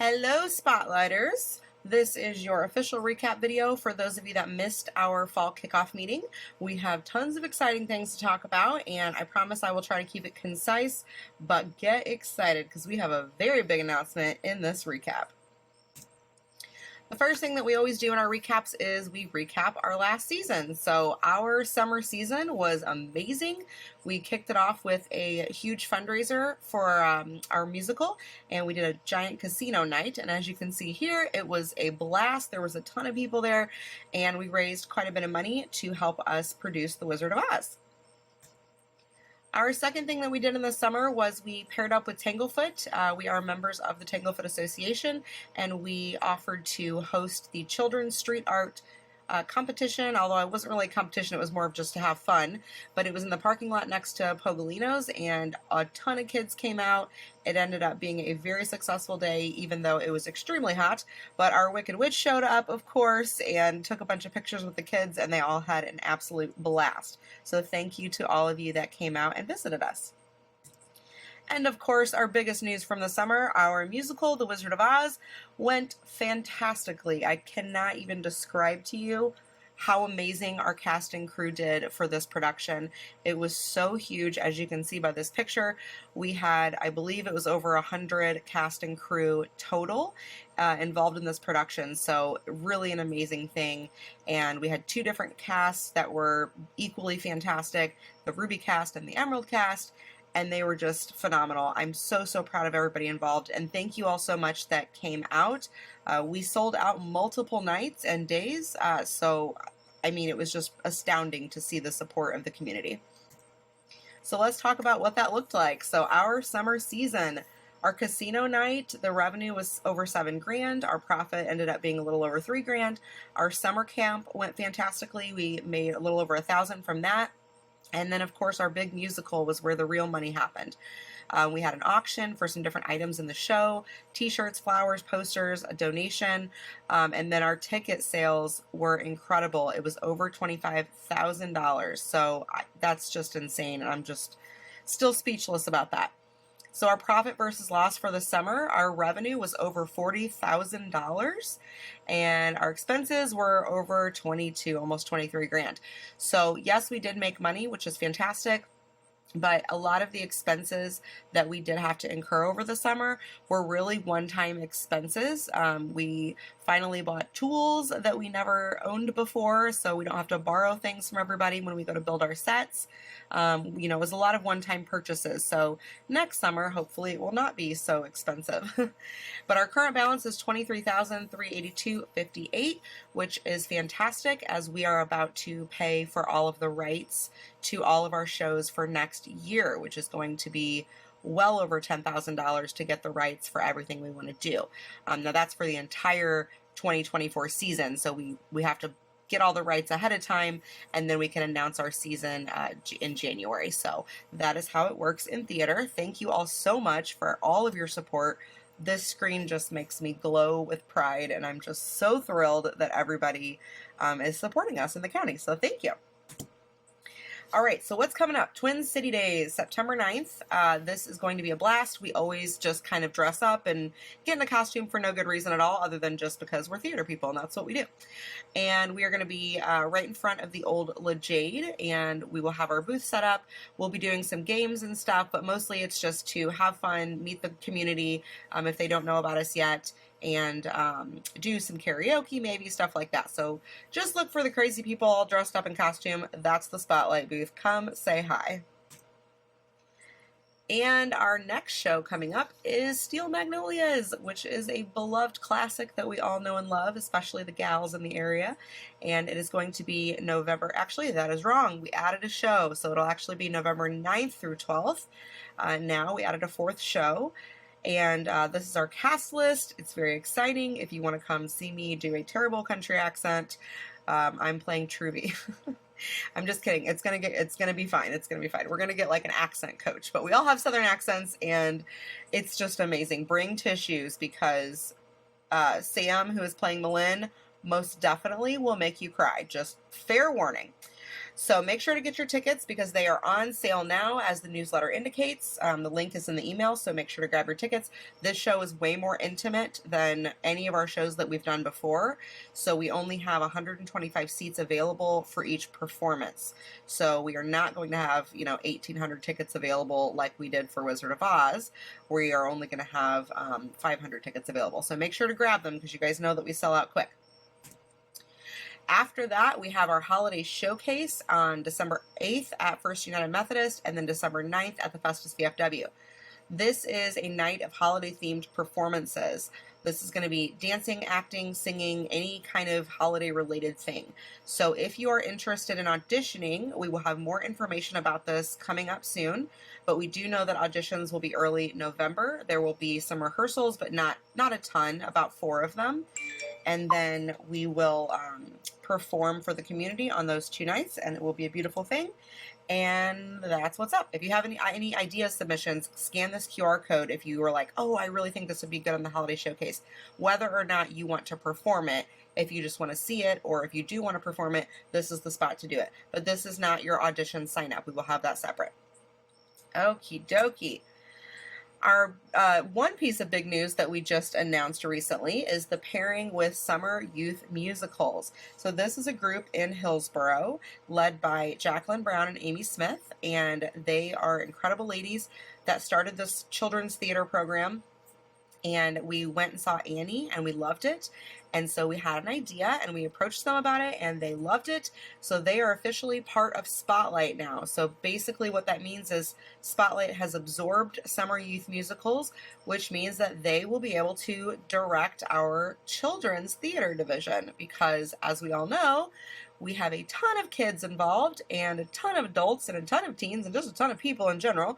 Hello, Spotlighters. This is your official recap video for those of you that missed our fall kickoff meeting. We have tons of exciting things to talk about, and I promise I will try to keep it concise, but get excited because we have a very big announcement in this recap. The first thing that we always do in our recaps is we recap our last season. So our summer season was amazing. We kicked it off with a huge fundraiser for our musical, and we did a giant casino night. And as you can see here, it was a blast. There was a ton of people there, and we raised quite a bit of money to help us produce The Wizard of Oz. Our second thing that we did in the summer was we paired up with Tanglefoot. We are members of the Tanglefoot Association, and we offered to host the Children's Street Art competition, although it wasn't really a competition, it was more of just to have fun. But it was in the parking lot next to Pogolino's, and a ton of kids came out. It ended up being a very successful day, even though it was extremely hot. But our Wicked Witch showed up, of course, and took a bunch of pictures with the kids, and they all had an absolute blast. So thank you to all of you that came out and visited us. And of course, our biggest news from the summer, our musical, The Wizard of Oz, went fantastically. I cannot even describe to you how amazing our cast and crew did for this production. It was so huge, as you can see by this picture. We had, I believe it was over 100 cast and crew total involved in this production, so really an amazing thing. And we had two different casts that were equally fantastic, the Ruby cast and the Emerald cast, and they were just phenomenal. I'm so proud of everybody involved, and thank you all so much that came out. We sold out multiple nights and days, so I mean, it was just astounding to see the support of the community. So let's talk about what that looked like. So our summer season, our casino night, the revenue was over $7 grand. Our profit ended up being a little over $3 grand. Our summer camp went fantastically. We made a little over $1,000 from that. And then, of course, our big musical was where the real money happened. We had an auction for some different items in the show, t-shirts, flowers, posters, a donation, and then our ticket sales were incredible. It was over $25,000, so that's just insane, and I'm just still speechless about that. So our profit versus loss for the summer, our revenue was over $40,000, and our expenses were over 22, almost 23 grand. So yes, we did make money, which is fantastic. But a lot of the expenses that we did have to incur over the summer were really one-time expenses. We finally bought tools that we never owned before, so we don't have to borrow things from everybody when we go to build our sets. You know, it was a lot of one-time purchases, so next summer, hopefully, it will not be so expensive. But our current balance is $23,382.58, which is fantastic, as we are about to pay for all of the rights to all of our shows for next year, which is going to be well over $10,000 to get the rights for everything we want to do. Now that's for the entire 2024 season, so we have to get all the rights ahead of time, and then we can announce our season in January. So that is how it works in theater. Thank you all so much for all of your support. This screen just makes me glow with pride, and I'm just so thrilled that everybody is supporting us in the county, so thank you. All right, so what's coming up? Twin City Days, September 9th. This is going to be a blast. We always just kind of dress up and get in a costume for no good reason at all, other than just because we're theater people, and that's what we do. And we are going to be right in front of the old La Jade, and we will have our booth set up. We'll be doing some games and stuff, but mostly it's just to have fun, meet the community if they don't know about us yet, and do some karaoke, maybe, stuff like that. So just look for the crazy people all dressed up in costume. That's the Spotlight booth. Come say hi. And our next show coming up is Steel Magnolias, which is a beloved classic that we all know and love, especially the gals in the area. And it is going to be November. Actually, that is wrong. We added a show, so it'll actually be November 9th through 12th. Now we added a fourth show. And this is our cast list. It's very exciting. If you want to come see me do a terrible country accent, I'm playing Truvy. I'm just kidding. It's gonna be fine. It's gonna be fine. We're gonna get like an accent coach, but we all have Southern accents, and it's just amazing. Bring tissues, because Sam, who is playing Malin, most definitely will make you cry. Just fair warning. So make sure to get your tickets because they are on sale now, as the newsletter indicates. The link is in the email, so make sure to grab your tickets. This show is way more intimate than any of our shows that we've done before. So we only have 125 seats available for each performance. So we are not going to have, 1,800 tickets available like we did for Wizard of Oz. We are only going to have 500 tickets available. So make sure to grab them because you guys know that we sell out quick. After that, we have our holiday showcase on December 8th at First United Methodist and then December 9th at the Festus VFW. This is a night of holiday-themed performances. This is going to be dancing, acting, singing, any kind of holiday-related thing. So if you are interested in auditioning, we will have more information about this coming up soon. But we do know that auditions will be early November. There will be some rehearsals, but not a ton, about 4 of them. And then we will perform for the community on those 2 nights, and it will be a beautiful thing. And that's what's up. If you have any idea submissions, scan this QR code if you were like, oh, I really think this would be good on the holiday showcase. Whether or not you want to perform it, if you just want to see it, or if you do want to perform it, this is the spot to do it. But this is not your audition sign up. We will have that separate. Okie dokie. Our one piece of big news that we just announced recently is the pairing with Summer Youth Musicals. So this is a group in Hillsboro led by Jacqueline Brown and Amy Smith, and they are incredible ladies that started this children's theater program. And we went and saw Annie, and we loved it. And so we had an idea, and we approached them about it, and they loved it. So they are officially part of Spotlight now. So basically what that means is Spotlight has absorbed Summer Youth Musicals, which means that they will be able to direct our children's theater division. Because, as we all know, we have a ton of kids involved, and a ton of adults, and a ton of teens, and just a ton of people in general.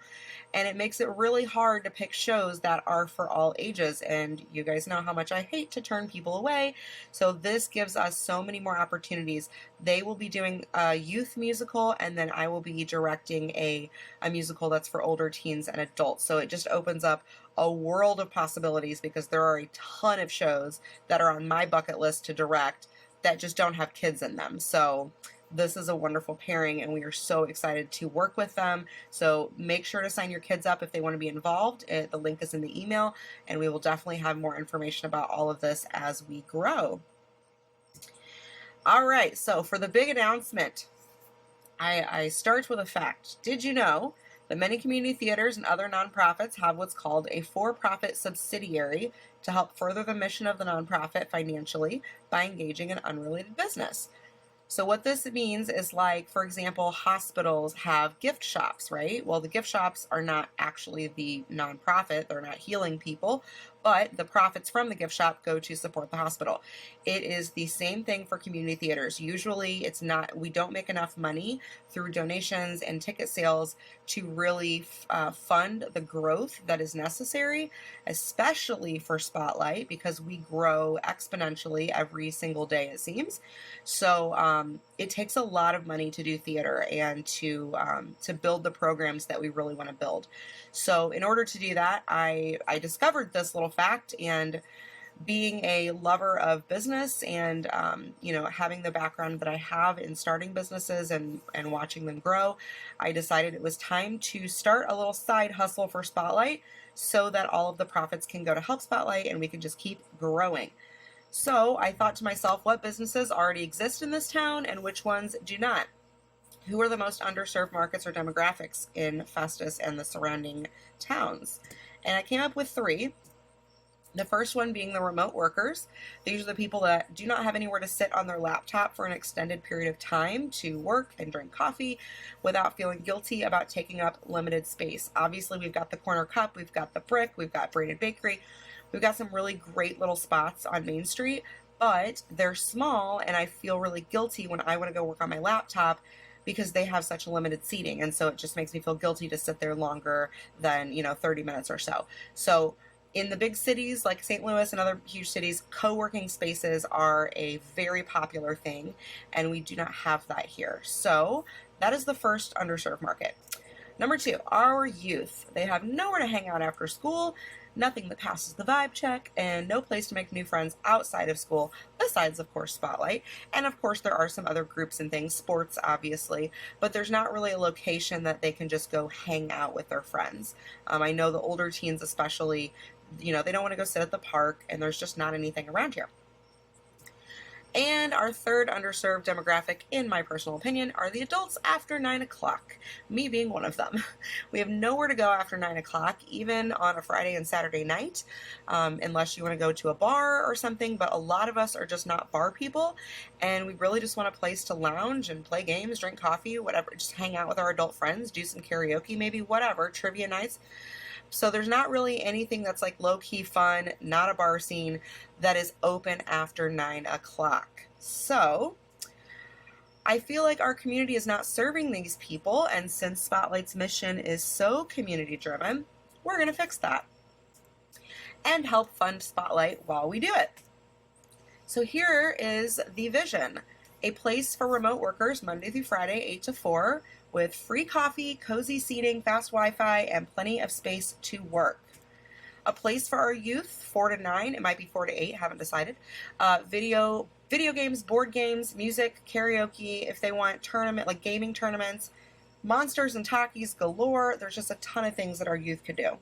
And it makes it really hard to pick shows that are for all ages. And you guys know how much I hate to turn people away. So this gives us so many more opportunities. They will be doing a youth musical, and then I will be directing a musical that's for older teens and adults. So it just opens up a world of possibilities because there are a ton of shows that are on my bucket list to direct that just don't have kids in them. So this is a wonderful pairing, and we are so excited to work with them. So make sure to sign your kids up if they want to be involved. The link is in the email, and we will definitely have more information about all of this as we grow. All right, so for the big announcement, I start with a fact. Did you know that many community theaters and other nonprofits have what's called a for-profit subsidiary to help further the mission of the nonprofit financially by engaging in unrelated business? So what this means is, like, for example, hospitals have gift shops, right? Well, the gift shops are not actually the nonprofit. They're not healing people, but the profits from the gift shop go to support the hospital. It is the same thing for community theaters. Usually we don't make enough money through donations and ticket sales to really fund the growth that is necessary, especially for Spotlight, because we grow exponentially every single day, it seems. So it takes a lot of money to do theater and to build the programs that we really want to build. So in order to do that, I discovered this little fact, and being a lover of business and, having the background that I have in starting businesses and watching them grow, I decided it was time to start a little side hustle for Spotlight so that all of the profits can go to help Spotlight and we can just keep growing. So I thought to myself, what businesses already exist in this town and which ones do not? Who are the most underserved markets or demographics in Festus and the surrounding towns? And I came up with 3. The first one being the remote workers. These are the people that do not have anywhere to sit on their laptop for an extended period of time to work and drink coffee without feeling guilty about taking up limited space. Obviously, we've got the Corner Cup, we've got the Brick, we've got Braided Bakery. We've got some really great little spots on Main Street, but they're small, and I feel really guilty when I want to go work on my laptop because they have such limited seating, and so it just makes me feel guilty to sit there longer than 30 minutes or so. So in the big cities like St. Louis and other huge cities, co-working spaces are a very popular thing, and we do not have that here. So that is the first underserved market. Number 2, our youth. They have nowhere to hang out after school, nothing that passes the vibe check, and no place to make new friends outside of school, besides, of course, Spotlight. And of course, there are some other groups and things, sports, obviously, but there's not really a location that they can just go hang out with their friends. I know the older teens, especially, they don't want to go sit at the park, and there's just not anything around here. And our third underserved demographic, in my personal opinion, are the adults after 9 o'clock, me being one of them. We have nowhere to go after 9 o'clock, even on a Friday and Saturday night, unless you want to go to a bar or something, but a lot of us are just not bar people, and we really just want a place to lounge and play games, drink coffee, whatever, just hang out with our adult friends, do some karaoke maybe, whatever, trivia nights. So there's not really anything that's like low-key fun, not a bar scene, that is open after 9 o'clock. So I feel like our community is not serving these people, and since Spotlight's mission is so community-driven, we're going to fix that and help fund Spotlight while we do it. So here is the vision. A place for remote workers Monday through Friday, 8 to 4, with free coffee, cozy seating, fast Wi-Fi, and plenty of space to work. A place for our youth, 4 to 9, it might be 4 to 8, haven't decided. Video games, board games, music, karaoke, if they want gaming tournaments, monsters and Takis galore. There's just a ton of things that our youth could do.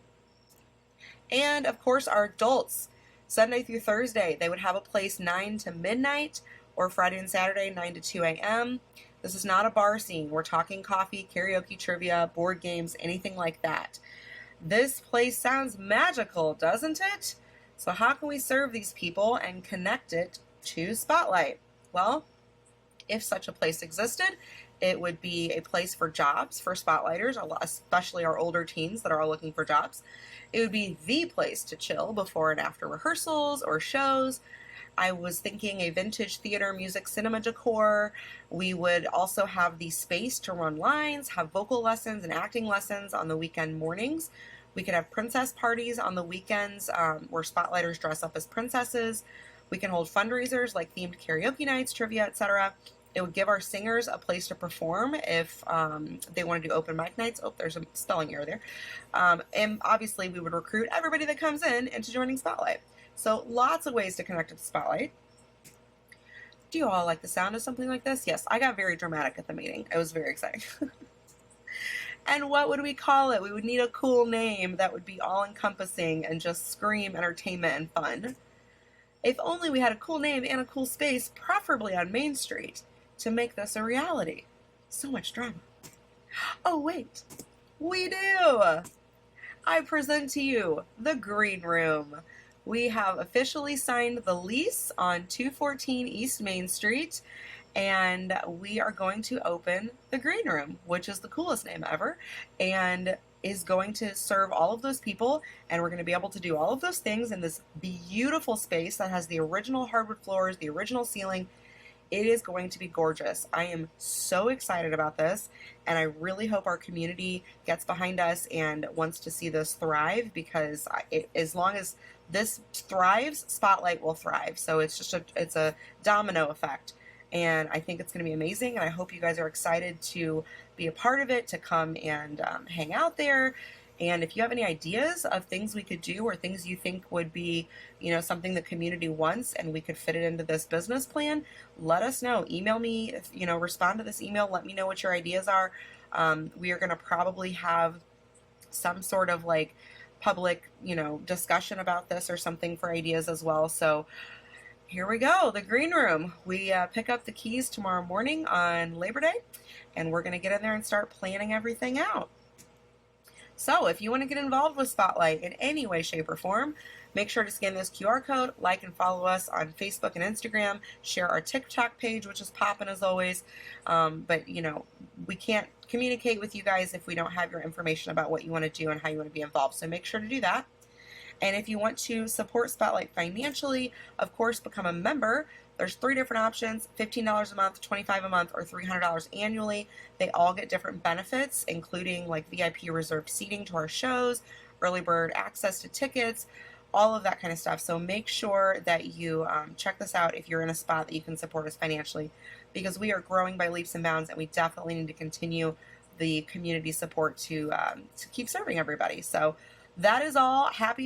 And of course our adults, Sunday through Thursday, they would have a place 9 to midnight, or Friday and Saturday, 9 to 2 a.m. This is not a bar scene. We're talking coffee, karaoke, trivia, board games, anything like that. This place sounds magical, doesn't it? So how can we serve these people and connect it to Spotlight? Well, if such a place existed, it would be a place for jobs for Spotlighters, especially our older teens that are all looking for jobs. It would be the place to chill before and after rehearsals or shows. I was thinking a vintage theater, music, cinema decor. We would also have the space to run lines, have vocal lessons and acting lessons on the weekend mornings. We could have princess parties on the weekends where Spotlighters dress up as princesses. We can hold fundraisers like themed karaoke nights, trivia, etc. It would give our singers a place to perform if they want to do open mic nights. Oh, there's a spelling error there. And obviously we would recruit everybody that comes in into joining Spotlight. So lots of ways to connect to Spotlight. Do you all like the sound of something like this? Yes, I got very dramatic at the meeting. It was very exciting. And what would we call it? We would need a cool name that would be all-encompassing and just scream entertainment and fun. If only we had a cool name and a cool space, preferably on Main Street, to make this a reality. So much drama. Oh, wait. We do! I present to you the Green Room. We have officially signed the lease on 214 East Main Street, and we are going to open the Green Room, which is the coolest name ever, and is going to serve all of those people, and we're going to be able to do all of those things in this beautiful space that has the original hardwood floors, the original ceiling. It is going to be gorgeous. I am so excited about this, and I really hope our community gets behind us and wants to see this thrive, because as long as this thrives, Spotlight will thrive. So it's a domino effect, and I think it's going to be amazing, and I hope you guys are excited to be a part of it, to come and hang out there. And if you have any ideas of things we could do, or things you think would be, something the community wants and we could fit it into this business plan, let us know. Email me, respond to this email. Let me know what your ideas are. We are going to probably have some sort of public, discussion about this or something for ideas as well. So here we go, the Green Room. We pick up the keys tomorrow morning on Labor Day, and we're going to get in there and start planning everything out. So if you want to get involved with Spotlight in any way, shape, or form, make sure to scan this QR code, like and follow us on Facebook and Instagram, share our TikTok page, which is popping as always. But we can't communicate with you guys if we don't have your information about what you want to do and how you want to be involved. So make sure to do that. And if you want to support Spotlight financially, of course, become a member. There's 3 different options: $15 a month, $25 a month, or $300 annually. They all get different benefits, including VIP reserved seating to our shows, early bird access to tickets, all of that kind of stuff. So make sure that you check this out if you're in a spot that you can support us financially, because we are growing by leaps and bounds, and we definitely need to continue the community support to keep serving everybody. So that is all. Happy